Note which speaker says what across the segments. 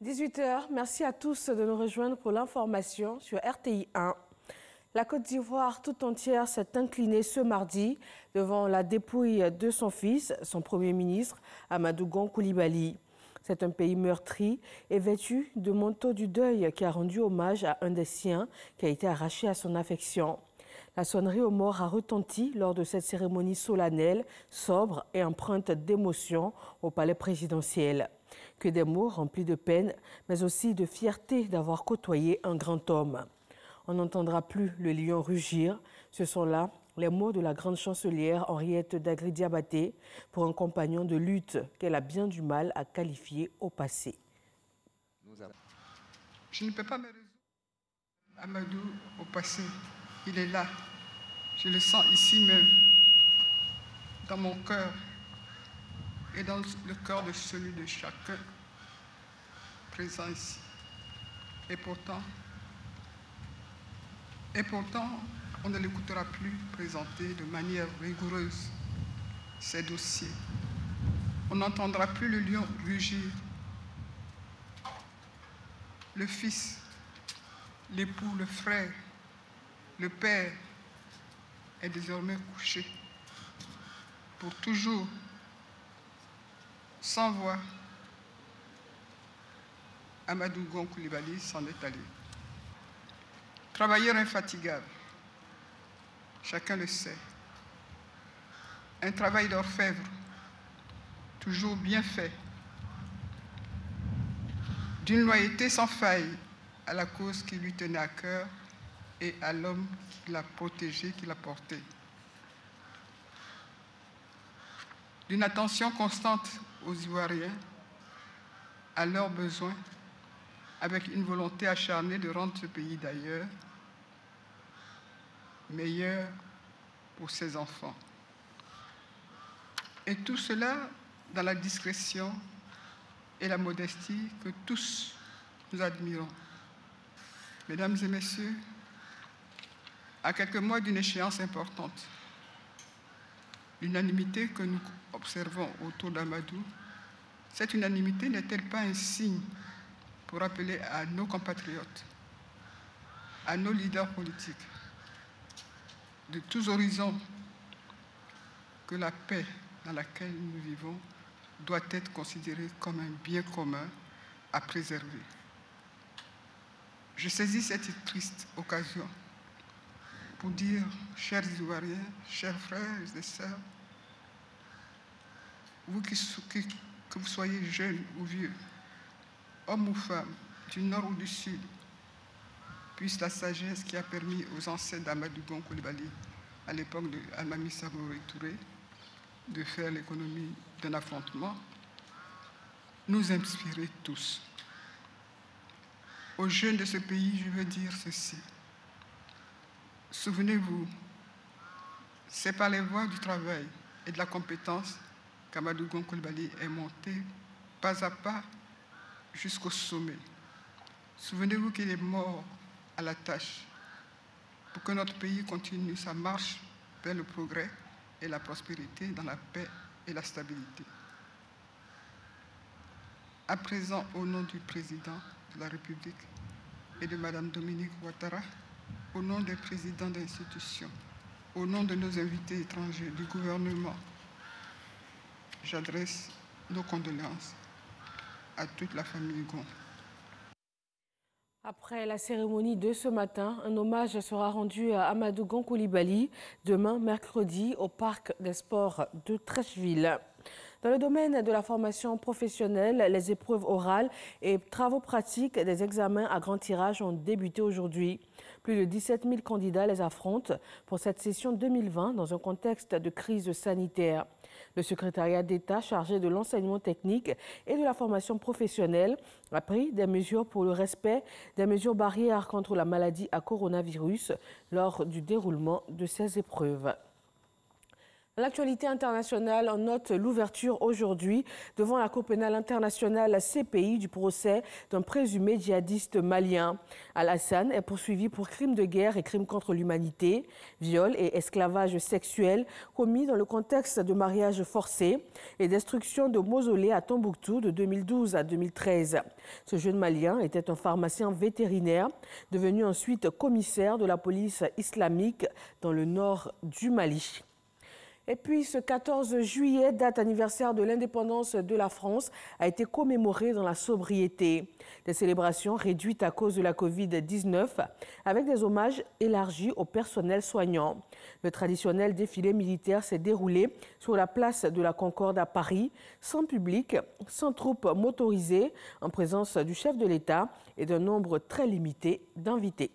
Speaker 1: 18h, merci à tous de nous rejoindre pour l'information sur RTI 1. La Côte d'Ivoire tout entière s'est inclinée ce mardi devant la dépouille de son fils, son Premier ministre, Amadou Gon Coulibaly. C'est un pays meurtri et vêtu de manteau du deuil qui a rendu hommage à un des siens qui a été arraché à son affection. La sonnerie aux morts a retenti lors de cette cérémonie solennelle, sobre et empreinte d'émotion au palais présidentiel. Que des mots remplis de peine, mais aussi de fierté d'avoir côtoyé un grand homme. On n'entendra plus le lion rugir. Ce sont là les mots de la grande chancelière Henriette Dagri-Diabaté pour un compagnon de lutte qu'elle a bien du mal à qualifier au passé.
Speaker 2: Je ne peux pas me résoudre Amadou au passé. Il est là. Je le sens ici même, dans mon cœur et dans le cœur de celui de chacun présent ici. Et pourtant, on ne l'écoutera plus présenter de manière rigoureuse ses dossiers. On n'entendra plus le lion rugir. Le fils, l'époux, le frère, le père est désormais couché pour toujours, sans voix. Amadou Gon Coulibaly s'en est allé. Travailleur infatigable, chacun le sait. Un travail d'orfèvre, toujours bien fait, d'une loyauté sans faille à la cause qui lui tenait à cœur et à l'homme qui l'a protégé, qui l'a porté. D'une attention constante aux Ivoiriens, à leurs besoins, avec une volonté acharnée de rendre ce pays d'ailleurs meilleur pour ses enfants. Et tout cela dans la discrétion et la modestie que tous nous admirons. Mesdames et messieurs, à quelques mois d'une échéance importante, l'unanimité que nous observons autour d'Amadou, cette unanimité n'est-elle pas un signe pour rappeler à nos compatriotes, à nos leaders politiques, de tous horizons, que la paix dans laquelle nous vivons doit être considérée comme un bien commun à préserver. Je saisis cette triste occasion pour dire, chers Ivoiriens, chers frères et sœurs, vous que vous soyez jeunes ou vieux, hommes ou femmes, du nord ou du sud, puisse la sagesse qui a permis aux ancêtres d'Amadou Gon Coulibaly, à l'époque de Almami Samori Touré, de faire l'économie d'un affrontement, nous inspirer tous. Aux jeunes de ce pays, je veux dire ceci. Souvenez-vous, c'est par les voies du travail et de la compétence qu'Amadou Gon Coulibaly est monté pas à pas jusqu'au sommet. Souvenez-vous qu'il est mort à la tâche pour que notre pays continue sa marche vers le progrès et la prospérité dans la paix et la stabilité. À présent, au nom du président de la République et de Madame Dominique Ouattara, au nom des présidents d'institutions, au nom de nos invités étrangers, du gouvernement, j'adresse nos condoléances à toute la famille Gon.
Speaker 1: Après la cérémonie de ce matin, un hommage sera rendu à Amadou Gon Coulibaly demain, mercredi, au Parc des Sports de Treichville. Dans le domaine de la formation professionnelle, les épreuves orales et travaux pratiques des examens à grand tirage ont débuté aujourd'hui. Plus de 17 000 candidats les affrontent pour cette session 2020 dans un contexte de crise sanitaire. Le secrétariat d'État chargé de l'enseignement technique et de la formation professionnelle a pris des mesures pour le respect des mesures barrières contre la maladie à coronavirus lors du déroulement de ces épreuves. L'actualité internationale en note l'ouverture aujourd'hui devant la Cour pénale internationale CPI du procès d'un présumé djihadiste malien. Al-Hassan est poursuivi pour crimes de guerre et crimes contre l'humanité, viol et esclavage sexuel commis dans le contexte de mariage forcé et destruction de mausolées à Tombouctou de 2012 à 2013. Ce jeune malien était un pharmacien vétérinaire, devenu ensuite commissaire de la police islamique dans le nord du Mali. Et puis, ce 14 juillet, date anniversaire de l'indépendance de la France, a été commémoré dans la sobriété. Des célébrations réduites à cause de la Covid-19, avec des hommages élargis au personnel soignant. Le traditionnel défilé militaire s'est déroulé sur la place de la Concorde à Paris, sans public, sans troupes motorisées, en présence du chef de l'État et d'un nombre très limité d'invités.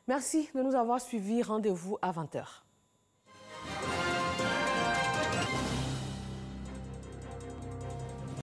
Speaker 1: Merci de nous avoir suivis. Rendez-vous à 20h.